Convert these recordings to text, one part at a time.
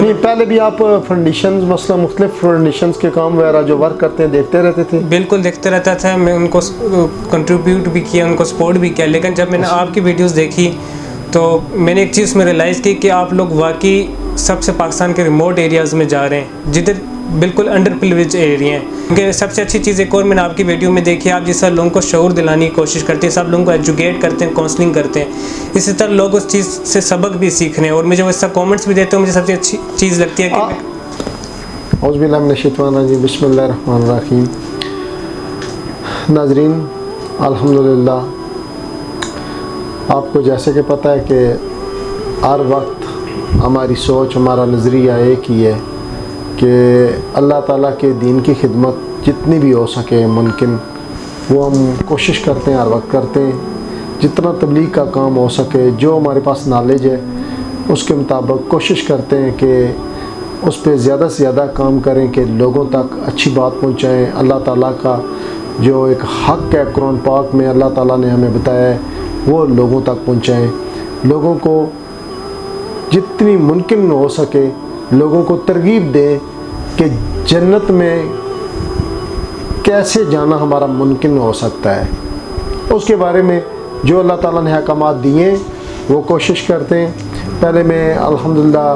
नहीं, पहले भी आप फंडिशंस मसला मुख्तलिफ फंडिशंस के काम वगैरह जो वर्क करते हैं देखते रहते थे? बिल्कुल देखते रहता था मैं, उनको कंट्रीब्यूट भी किया, उनको सपोर्ट भी किया। लेकिन जब मैंने आपकी वीडियोस देखी तो मैंने एक चीज़ में रियलाइज़ की कि आप लोग वाकई सबसे पाकिस्तान के रिमोट एरियाज़ में जा रहे हैं जिधर बिल्कुल अंडर प्रिविलेज एरिया हैं। क्योंकि सबसे अच्छी चीज़ एक और मैंने आपकी वीडियो में देखी, आप जिस तरह लोगों को शऊर दिलाने की कोशिश करते हैं, सब लोगों को एजुकेट करते हैं, काउंसलिंग करते हैं, इसी तरह लोग उस चीज़ से सबक भी सीख रहे हैं और मुझे वैसा कमेंट्स भी देते हैं। मुझे सबसे अच्छी चीज़ लगती है कि बिस्मिल्लाहिर्रहमानिर्रहीम। नाज़रीन, अल्हम्दुलिल्लाह, आपको जैसे कि पता है कि हर वक्त हमारी सोच, हमारा नज़रिया एक ही है कि अल्लाह ताला के दीन की खिदमत जितनी भी हो सके मुमकिन वो हम कोशिश करते हैं, हर वक्त करते हैं। जितना तबलीग का काम हो सके, जो हमारे पास नॉलेज है उसके मुताबिक कोशिश करते हैं कि उस पर ज़्यादा से ज़्यादा काम करें कि लोगों तक अच्छी बात पहुँचाएँ। अल्लाह ताला का जो एक हक़ है कुरान पाक में अल्लाह ताला ने हमें बताया है वो लोगों तक पहुँचाएँ। लोगों को जितनी मुमकिन हो सके लोगों को तरगीब दें कि जन्नत में कैसे जाना हमारा मुमकिन हो सकता है। उसके बारे में जो अल्लाह ताला ने अहकामात दिए वो कोशिश करते हैं। पहले मैं अल्हम्दुलिल्लाह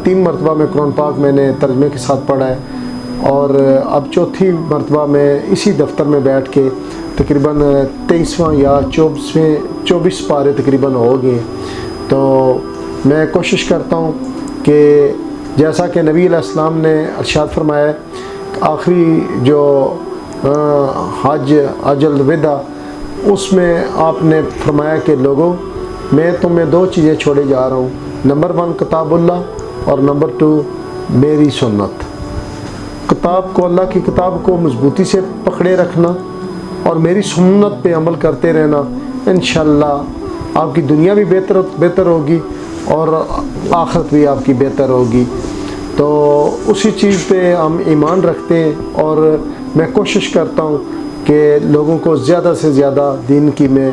3 मरतबा में कुरान पाक मैंने तर्जमे के साथ पढ़ा है और अब चौथी मरतबा में इसी दफ्तर में बैठ के तकरीबन 23वां या 24 पारे तकरीबन हो गए। तो मैं कोशिश करता हूँ कि जैसा कि नबी अलैहिस्सलाम ने इरशाद फरमाया, आखिरी जो हज विदा उसमें आपने फरमाया कि लोगों, मैं तुम्हें 2 चीज़ें छोड़े जा रहा हूँ, नंबर 1 किताबुल्लाह और नंबर 2 मेरी सुन्नत। किताब को, अल्लाह की किताब को मजबूती से पकड़े रखना और मेरी सुन्नत पे अमल करते रहना। इंशाअल्लाह आपकी दुनिया भी बेहतर होगी और आखिरत भी आपकी बेहतर होगी। तो उसी चीज़ पे हम ईमान रखते हैं और मैं कोशिश करता हूँ कि लोगों को ज़्यादा से ज़्यादा दीन की मैं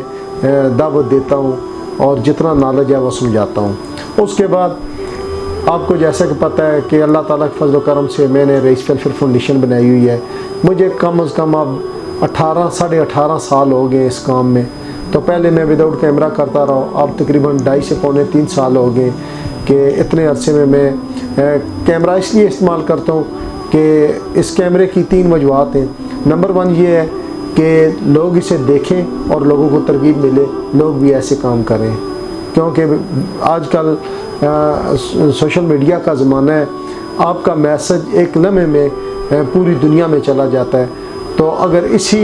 दावत देता हूँ और जितना नॉलेज है वो समझाता हूँ। उसके बाद आपको जैसा कि पता है कि अल्लाह ताला के फजल करम से मैंने रईस वेलफेयर फाउंडेशन बनाई हुई है। मुझे कम अज़ कम अब 18 18.5 साल हो गए इस काम में। तो पहले मैं विदाउट कैमरा करता रहा, अब तकरीबन 2.5 से पौने 3 साल हो गए कि इतने अरसे में मैं कैमरा इसलिए इस्तेमाल करता हूँ कि इस कैमरे की 3 वजूहत हैं। नंबर 1 ये है कि लोग इसे देखें और लोगों को तरगीब मिले, लोग भी ऐसे काम करें, क्योंकि आजकल सोशल मीडिया का ज़माना है। आपका मैसेज एक लम्हे में पूरी दुनिया में चला जाता है। तो अगर इसी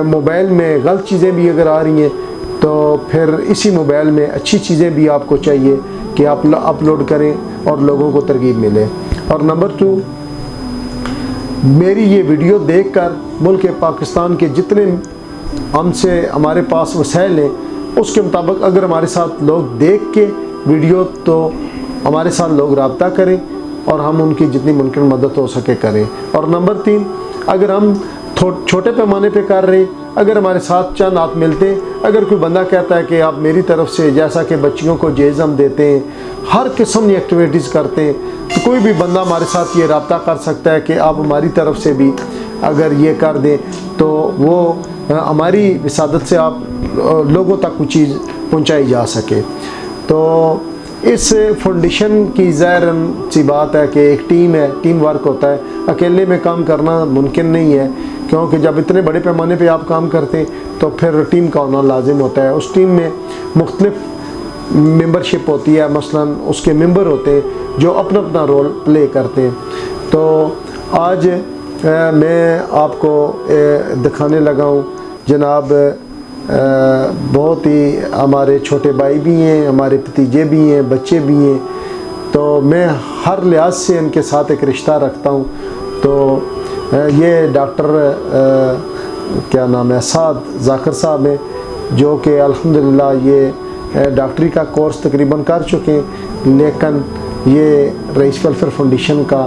मोबाइल में गलत चीज़ें भी अगर आ रही हैं तो फिर इसी मोबाइल में अच्छी चीज़ें भी आपको चाहिए कि आप अपलोड करें और लोगों को तरगीब मिले। और नंबर 2, मेरी ये वीडियो देखकर मुल्क पाकिस्तान के जितने हमसे हमारे पास वसाइल हैं उसके मुताबिक अगर हमारे साथ लोग देख के वीडियो तो हमारे साथ लोग रब्ता करें और हम उनकी जितनी मुमकिन मदद हो सके करें। और नंबर 3, अगर हम छोटे पैमाने पे कर रहे हैं, अगर हमारे साथ चंद हाथ मिलते हैं, अगर कोई बंदा कहता है कि आप मेरी तरफ से, जैसा कि बच्चियों को जेज़ हम देते हैं, हर किस्म की एक्टिविटीज़ करते हैं, तो कोई भी बंदा हमारे साथ ये रब्ता कर सकता है कि आप हमारी तरफ से भी अगर ये कर दें तो वो हमारी विसादत से आप लोगों तक कुछ चीज़ पहुँचाई जा सके। तो इस फाउंडेशन की ज़ाहिर सी बात है कि एक टीम है, टीम वर्क होता है। अकेले में काम करना मुमकिन नहीं है, क्योंकि जब इतने बड़े पैमाने पे आप काम करते हैं तो फिर टीम का होना लाजिम होता है। उस टीम में मुख्तलिफ मेंबरशिप होती है, मसलन उसके मेंबर होते हैं जो अपना अपना रोल प्ले करते हैं। तो आज मैं आपको दिखाने लगा हूँ जनाब, बहुत ही हमारे छोटे भाई भी हैं, हमारे भतीजे भी हैं, बच्चे भी हैं। तो मैं हर लिहाज से इनके साथ एक रिश्ता रखता हूँ। तो ये डॉक्टर क्या नाम है, साद जाकिर साहब हैं, जो कि अल्हम्दुलिल्लाह ये डॉक्टरी का कोर्स तकरीबन कर चुके हैं, लेकिन ये रईस वेलफेयर फाउंडेशन का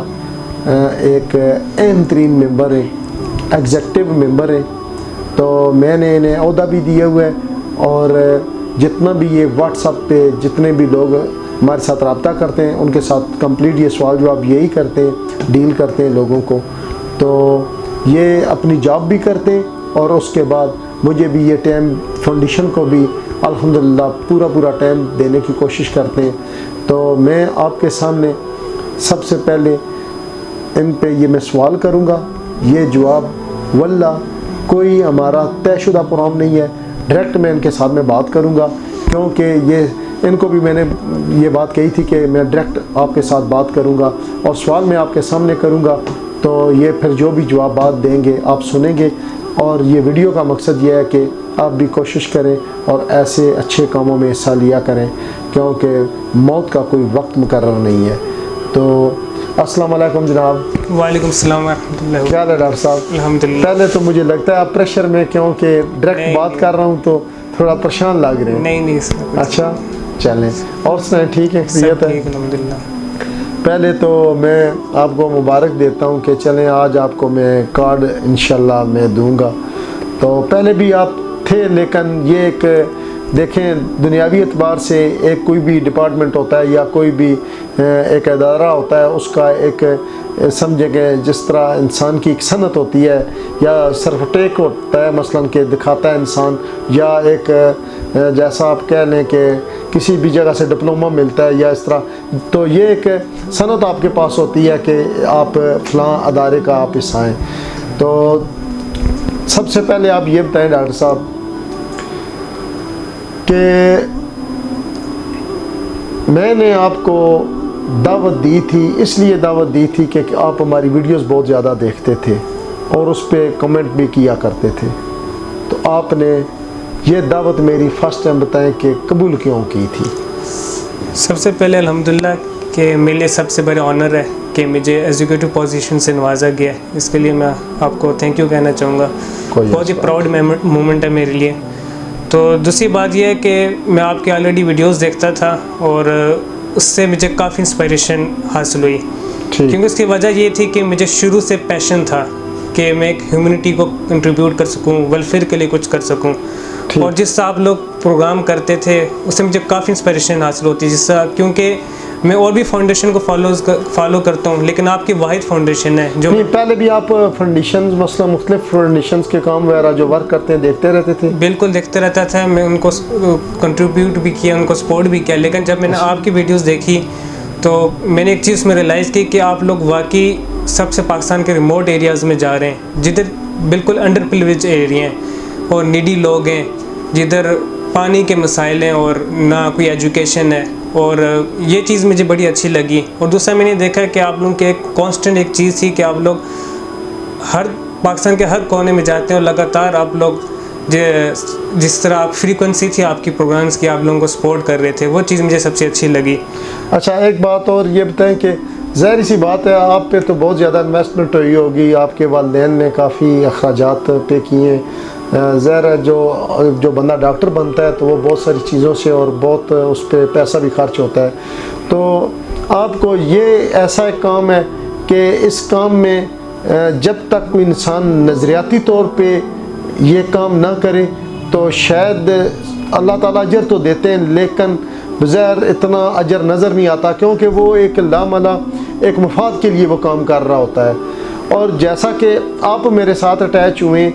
एक अहम तरीन मेंबर है, एग्जेक्टिव मेंबर है। तो मैंने इन्हें ओहदा भी दिया हुआ है और जितना भी ये व्हाट्सएप पे जितने भी लोग हमारे साथ रब्ता करते हैं, उनके साथ कंप्लीट ये सवाल जवाब यही करते हैं, डील करते हैं लोगों को। तो ये अपनी जॉब भी करते हैं और उसके बाद मुझे भी ये टाइम फाउंडेशन को भी अल्हम्दुलिल्लाह पूरा टाइम देने की कोशिश करते हैं। तो मैं आपके सामने सबसे पहले इन पे ये मैं सवाल करूँगा, ये जवाब वल्लाह कोई हमारा तयशुदा प्रोग्राम नहीं है, डायरेक्ट मैं इनके साथ में बात करूँगा, क्योंकि ये इनको भी मैंने ये बात कही थी कि मैं डायरेक्ट आपके साथ बात करूँगा और सवाल मैं आपके सामने करूँगा। तो ये फिर जो भी जवाब बात देंगे आप सुनेंगे। और ये वीडियो का मकसद ये है कि आप भी कोशिश करें और ऐसे अच्छे कामों में हिस्सा लिया करें, क्योंकि मौत का कोई वक्त मुकर्रर नहीं है। तो अस्सलाम वालेकुम जनाब। वालेकुम सलाम रहमतुल्लाह। क्या है डॉक्टर साहब? अल्हम्दुलिल्लाह। पहले तो मुझे लगता है आप प्रेशर में, क्योंकि डायरेक्ट बात कर रहा हूँ तो थोड़ा परेशान लग रहे हैं। नहीं अच्छा चलें, और सुनाएं, ठीक है? खैरियत है? अल्हम्दुलिल्लाह। पहले तो मैं आपको मुबारक देता हूँ कि चलें आज आपको मैं कार्ड इंशाल्लाह मैं दूंगा। तो पहले भी आप थे, लेकिन ये एक देखें दुनियावी एतबार से एक कोई भी डिपार्टमेंट होता है या कोई भी एक अदारा होता है, उसका एक समझे कि जिस तरह इंसान की एक सनत होती है या सिर्फ टेक होता है, मसलन के दिखाता है इंसान, या एक जैसा आप कह लें कि किसी भी जगह से डिप्लोमा मिलता है या इस तरह, तो ये एक सनत आपके पास होती है कि आप फ़लाँ अदारे का आप हिस्सा हैं। तो सबसे पहले आप ये बताएं डॉक्टर साहब कि मैंने आपको दावत दी थी, इसलिए दावत दी थी कि आप हमारी वीडियोस बहुत ज़्यादा देखते थे और उस पर कमेंट भी किया करते थे। तो आपने ये दावत मेरी फर्स्ट टाइम बताएं कि कबूल क्यों की थी? सबसे पहले अल्हम्दुलिल्लाह कि मेरे लिए सबसे बड़ा ऑनर है कि मुझे एग्जीक्यूटिव पोजीशन से नवाजा गया है। इसके लिए मैं आपको थैंक यू कहना चाहूँगा। बहुत ही प्राउड मोमेंट है मेरे लिए। तो दूसरी बात यह है कि मैं आपके ऑलरेडी वीडियोस देखता था और उससे मुझे काफ़ी इंस्पायरेशन हासिल हुई, क्योंकि उसकी वजह ये थी कि मुझे शुरू से पैशन था कि मैं एक ह्यूमैनिटी को कंट्रीब्यूट कर सकूं, वेलफेयर के लिए कुछ कर सकूं। और जिससे आप लोग प्रोग्राम करते थे उससे मुझे काफ़ी इंस्पायरेशन हासिल होती है, जिससे क्योंकि मैं और भी फाउंडेशन को फॉलो करता हूँ, लेकिन आपकी वाहिद फाउंडेशन है जो नहीं, पहले भी आप फाउंडेशन मसला मुख्तलिफ फाउंडेशन के काम वगैरह जो वर्क करते हैं देखते रहते थे? बिल्कुल देखते रहता था, मैं उनको कंट्रीब्यूट भी किया, उनको सपोर्ट भी किया। लेकिन जब मैंने आपकी वीडियोस देखी तो मैंने एक चीज़ में रियलाइज़ की कि आप लोग वाकई सबसे पाकिस्तान के रिमोट एरियाज़ में जा रहे हैं, जिधर बिल्कुल अंडर प्रिविलेज एरिया हैं और नीडी लोग हैं, जिधर पानी के मसाइल हैं और ना कोई एजुकेशन है। और ये चीज़ मुझे बड़ी अच्छी लगी। और दूसरा मैंने देखा कि आप लोगों की एक कांस्टेंट एक चीज़ थी कि आप लोग हर पाकिस्तान के हर कोने में जाते हैं और लगातार आप लोग जिस तरह आप फ्रीक्वेंसी थी आपकी प्रोग्राम्स की, आप लोगों को सपोर्ट कर रहे थे, वो चीज़ मुझे सबसे अच्छी लगी। अच्छा, एक बात और ये बताएं कि ज़ाहिर सी बात है आप पे तो बहुत ज़्यादा इन्वेस्टमेंट हुई होगी, आपके वालिदैन ने काफ़ी अखराजात पे किए। ज़ाहिर है जो बंदा डॉक्टर बनता है तो वो बहुत सारी चीज़ों से और बहुत उस पर पैसा भी खर्च होता है। तो आपको ये ऐसा एक काम है कि इस काम में जब तक कोई इंसान नज़रियाती तौर पे ये काम ना करे तो शायद अल्लाह ताला अजर तो देते हैं, लेकिन बज़ाहिर इतना अजर नज़र नहीं आता, क्योंकि वो एक लामला एक मफाद के लिए वो काम कर रहा होता है। और जैसा कि आप मेरे साथ अटैच हुए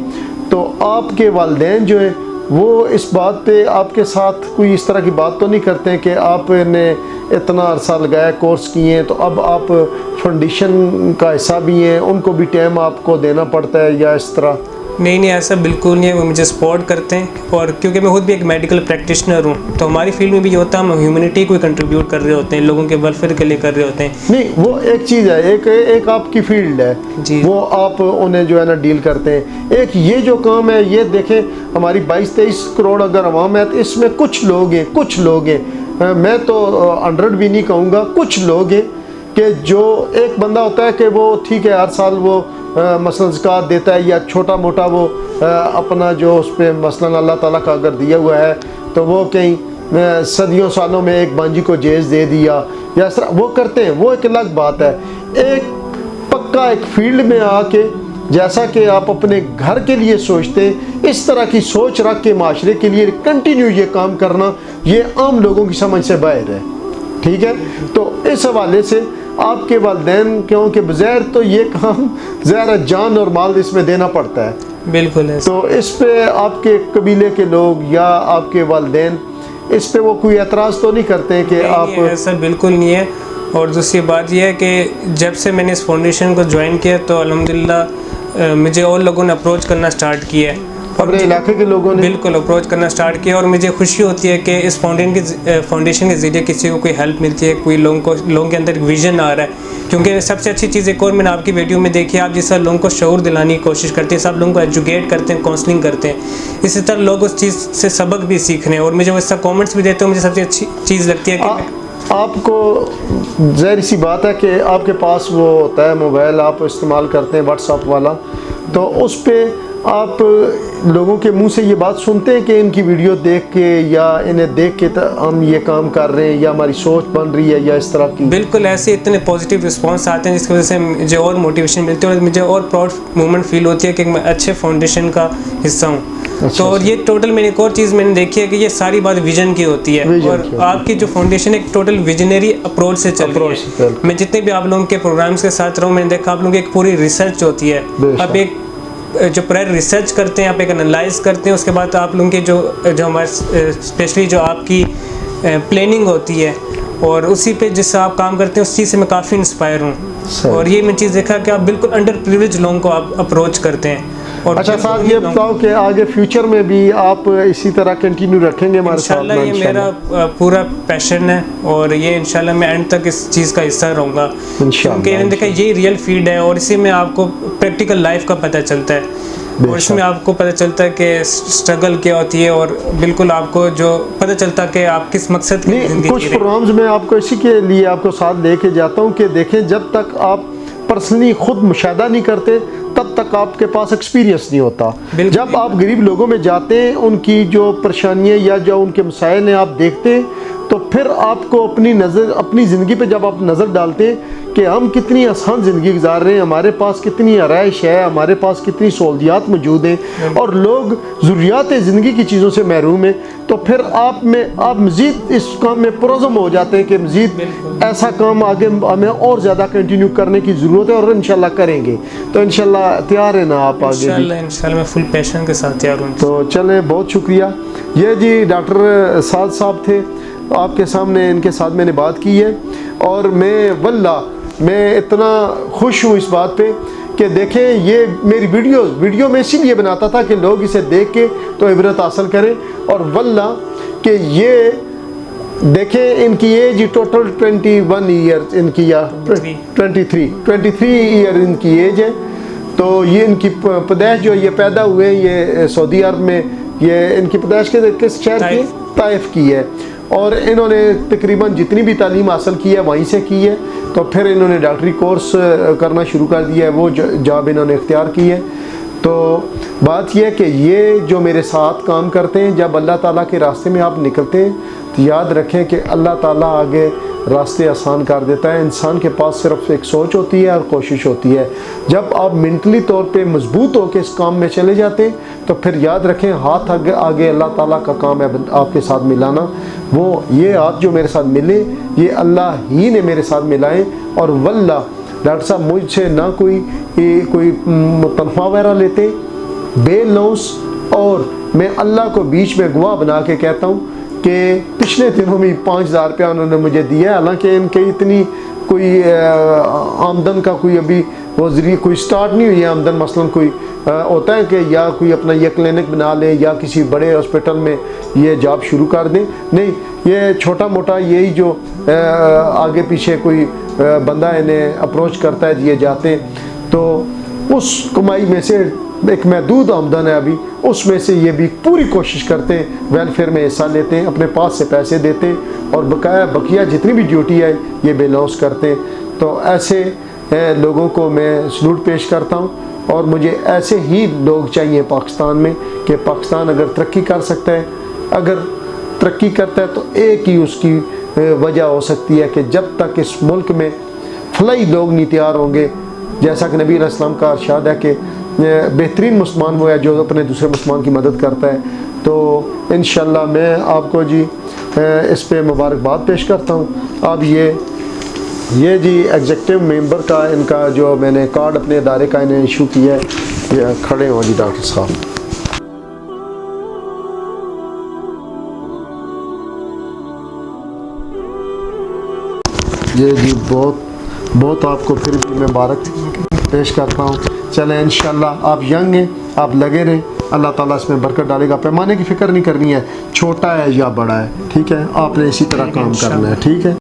तो आपके वालिदैन जो हैं वो इस बात पे आपके साथ कोई इस तरह की बात तो नहीं करते हैं कि आपने इतना अरसा लगाया, कोर्स किए हैं, तो अब आप फाउंडेशन का हिस्सा भी हैं, उनको भी टाइम आपको देना पड़ता है या इस तरह? नहीं, ऐसा बिल्कुल नहीं है। वो मुझे सपोर्ट करते हैं, और क्योंकि मैं खुद भी एक मेडिकल प्रैक्टिशनर हूँ तो हमारी फील्ड में भी ये होता है, हम ह्यूमैनिटी को कंट्रीब्यूट कर रहे होते हैं, लोगों के वेलफेयर के लिए कर रहे होते हैं। नहीं, वो एक चीज़ है, एक आपकी फील्ड है जी, वो आप उन्हें जो है ना डील करते हैं। एक ये जो काम है, ये देखें हमारी 22-23 करोड़ अगर अवाम है तो इसमें कुछ लोग हैं, मैं तो 100 भी नहीं कहूँगा, कुछ लोग हैं कि जो एक बंदा होता है कि वो ठीक है हर साल वो मसलन ज़कात देता है या छोटा मोटा वो अपना जो उस पर मसलन अल्लाह ताला का अगर दिया हुआ है तो वो कहीं सदियों सालों में एक बांझी को जेज दे दिया या इस तरह वो करते हैं, वो एक अलग बात है। एक पक्का एक फील्ड में आके जैसा कि आप अपने घर के लिए सोचते हैं, इस तरह की सोच रख के माशरे के लिए कंटिन्यू ये काम करना, ये आम लोगों की समझ से बाहर है। ठीक है। तो इस हवाले से आपके वालिदैन, क्योंकि बगैर तो ये काम ज़ाहिर जान और माल इसमें देना पड़ता है, बिल्कुल है। तो इस पे आपके कबीले के लोग या आपके वालिदैन इस पे वो कोई एतराज़ तो नहीं करते कि आप? ऐसा बिल्कुल नहीं है। और दूसरी बात यह है कि जब से मैंने इस फाउंडेशन को ज्वाइन किया तो अल्हम्दुलिल्लाह मुझे और लोगों ने अप्रोच करना स्टार्ट किया है, अपने इलाके के लोगों ने बिल्कुल अप्रोच करना स्टार्ट किया। और मुझे खुशी होती है कि इस फाउंडेशन के ज़रिए किसी को कोई हेल्प मिलती है, कोई लोगों के अंदर एक विजन आ रहा है। क्योंकि सबसे अच्छी चीज़ एक और मैंने आपकी वीडियो में देखी, आप जिस तरह लोगों को शऊर दिलाने की कोशिश करते हैं, सब लोगों को एजुकेट करते हैं, काउंसलिंग करते हैं, इसी तरह लोग उस चीज़ से सबक भी सीख रहे हैं। और मुझे वो इसका कॉमेंट्स भी देते हैं, मुझे सबसे अच्छी चीज़ लगती है कि आपको ज़ाहिर सी बात है कि आपके पास वो होता है मोबाइल, आप इस्तेमाल करते हैं व्हाट्सएप वाला, तो उस पर आप लोगों के मुंह से ये बात सुनते हैं कि इनकी वीडियो देख के या इन्हें देख के तो हम ये काम कर रहे हैं या हमारी सोच बन रही है या इस तरह की? बिल्कुल ऐसे इतने पॉजिटिव रिस्पांस आते हैं जिसकी वजह से मुझे और मोटिवेशन मिलती है और मुझे और प्राउड मोमेंट फील होती है कि मैं अच्छे फाउंडेशन का हिस्सा हूँ। तो और ये टोटल मैंने एक और चीज़ मैंने देखी है कि ये सारी बात विजन की होती है, और आपकी जो फाउंडेशन एक टोटल विजनरी अप्रोच से चल रही है। मैं जितने भी आप लोगों के प्रोग्राम्स के साथ रहूँ, मैंने देखा आप लोगों की एक पूरी रिसर्च होती है। आप एक जो प्रायर रिसर्च करते हैं, आप एक एनालाइज करते हैं, उसके बाद आप लोगों की जो हमारे स्पेशली जो आपकी प्लानिंग होती है और उसी पे जिससे आप काम करते हैं, उस चीज़ से मैं काफ़ी इंस्पायर हूँ। और ये मैं चीज़ देखा कि आप बिल्कुल अंडर प्रिविलेज लोगों को आप अप्रोच करते हैं। और अच्छा साहब, ये बताओ कि आगे फ्यूचर में भी आप इसी तरह कंटिन्यू रखेंगे हमारे साथ? इंशाल्लाह ये मेरा पूरा पैशन है और ये इंशाल्लाह मैं एंड तक इस चीज़ का हिस्सा रहूँगा, क्योंकि मैंने देखा ये रियल फील्ड है और इसी में आपको प्रैक्टिकल लाइफ का पता चलता है और इसमें आपको पता चलता है कि स्ट्रगल क्या होती है और बिल्कुल आपको जो पता चलता है कि आप किस मकसद की ज़िंदगी। कुछ प्रोग्राम्स में आपको इसी के लिए आपको साथ लेके जाता हूँ कि देखें, जब तक आप पर्सनली खुद मुशाहदा नहीं करते तब तक आपके पास एक्सपीरियंस नहीं होता। जब आप गरीब लोगों में जाते हैं, उनकी जो परेशानियाँ या जो उनके मसाइल हैं आप देखते हैं, तो फिर आपको अपनी ज़िंदगी पे जब आप नज़र डालते हैं कि हम कितनी आसान ज़िंदगी गुजार रहे हैं, हमारे पास कितनी आराइश है, हमारे पास कितनी सहूलियात मौजूद हैं और लोग ज़रूरियात ज़िंदगी की चीज़ों से महरूम हैं, तो फिर आप मज़ीद इस काम में पुरज़म हो जाते हैं कि मज़ीद ऐसा काम आगे हमें और ज़्यादा कंटिन्यू करने की ज़रूरत है और इंशाल्लाह करेंगे। तो इंशाल्लाह तैयार है ना आप आगे? इंशाल्लाह मैं फुल पैशन के साथ तैयार हूँ। तो चलें, बहुत शुक्रिया। ये जी डॉक्टर साद साहब थे, आपके सामने इनके साथ मैंने बात की है और मैं इतना खुश हूँ इस बात पे कि देखें, ये मेरी वीडियो में इसीलिए बनाता था कि लोग इसे देख के तो इबरत हासिल करें। और वल्ला कि ये देखें, इनकी एज टोटल 21 ईयर इनकी या 23 ईयर इनकी एज है। तो ये इनकी पैदाइश जो ये पैदा हुए ये सऊदी अरब में, ये इनकी पैदाइश किस शहर की? ताइफ की है। और इन्होंने तकरीबन जितनी भी तालीम हासिल की है वहीं से की है। तो फिर इन्होंने डॉक्टरी कोर्स करना शुरू कर दिया है, वो जॉब इन्होंने इख्तियार की है। तो बात यह है कि ये जो मेरे साथ काम करते हैं, जब अल्लाह ताला के रास्ते में आप निकलते हैं तो याद रखें कि अल्लाह ताला आगे रास्ते आसान कर देता है। इंसान के पास सिर्फ एक सोच होती है और कोशिश होती है। जब आप मेंटली तौर पे मजबूत होकर इस काम में चले जाते हैं तो फिर याद रखें, हाथ आगे अल्लाह ताला का काम है आपके साथ मिलाना। वो ये हाथ जो मेरे साथ मिले, ये अल्लाह ही ने मेरे साथ मिलाए। और वल्लाह डॉक्टर साहब, मुझसे ना कोई तनख्वाह वगैरह लेते, बेलौस, और मैं अल्लाह को बीच में गवाह बना के कहता हूँ कि पिछले दिनों में 5000 रुपया उन्होंने मुझे दिया। हालांकि इनके इतनी कोई आमदन का कोई अभी वो जरिए कोई स्टार्ट नहीं हुई है आमदन। मसलन कोई होता है कि या कोई अपना ये क्लिनिक बना ले या किसी बड़े हॉस्पिटल में ये जॉब शुरू कर दें, नहीं, ये छोटा मोटा यही जो आगे पीछे कोई बंदा इन्हें अप्रोच करता है, दिए जाते हैं। तो उस कमाई में से एक महदूद आमदन है अभी, उसमें से ये भी पूरी कोशिश करते हैं, वेलफेयर में हिस्सा लेते हैं, अपने पास से पैसे देते हैं और बकिया जितनी भी ड्यूटी है ये बेलौस करते हैं। तो ऐसे लोगों को मैं सलूट पेश करता हूँ और मुझे ऐसे ही लोग चाहिए पाकिस्तान में कि पाकिस्तान अगर तरक्की कर सकता है, अगर तरक्की करता है तो एक ही उसकी वजह हो सकती है कि जब तक इस मुल्क में फलाई लोग नहीं तैयार होंगे, जैसा कि नबी अलैहिस्सलाम का इरशाद है कि बेहतरीन मुसलमान वो है जो अपने दूसरे मुसलमान की मदद करता है। तो इंशाल्लाह मैं आपको जी इस पे मुबारकबाद पेश करता हूँ। अब ये जी एग्जेक्टिव मेंबर का इनका जो मैंने कार्ड अपने इदारे का इन्हें इशू किया है, ये खड़े हों जी डॉक्टर साहब। ये जी बहुत आपको फिर भी मुबारक पेश करता हूँ। चलें इंशाल्लाह आप यंग हैं, आप लगे रहें, अल्लाह ताला इसमें बरकत डालेगा। पैमाने की फ़िक्र नहीं करनी है, छोटा है या बड़ा है, ठीक है, आपने इसी तरह काम करना है, ठीक है।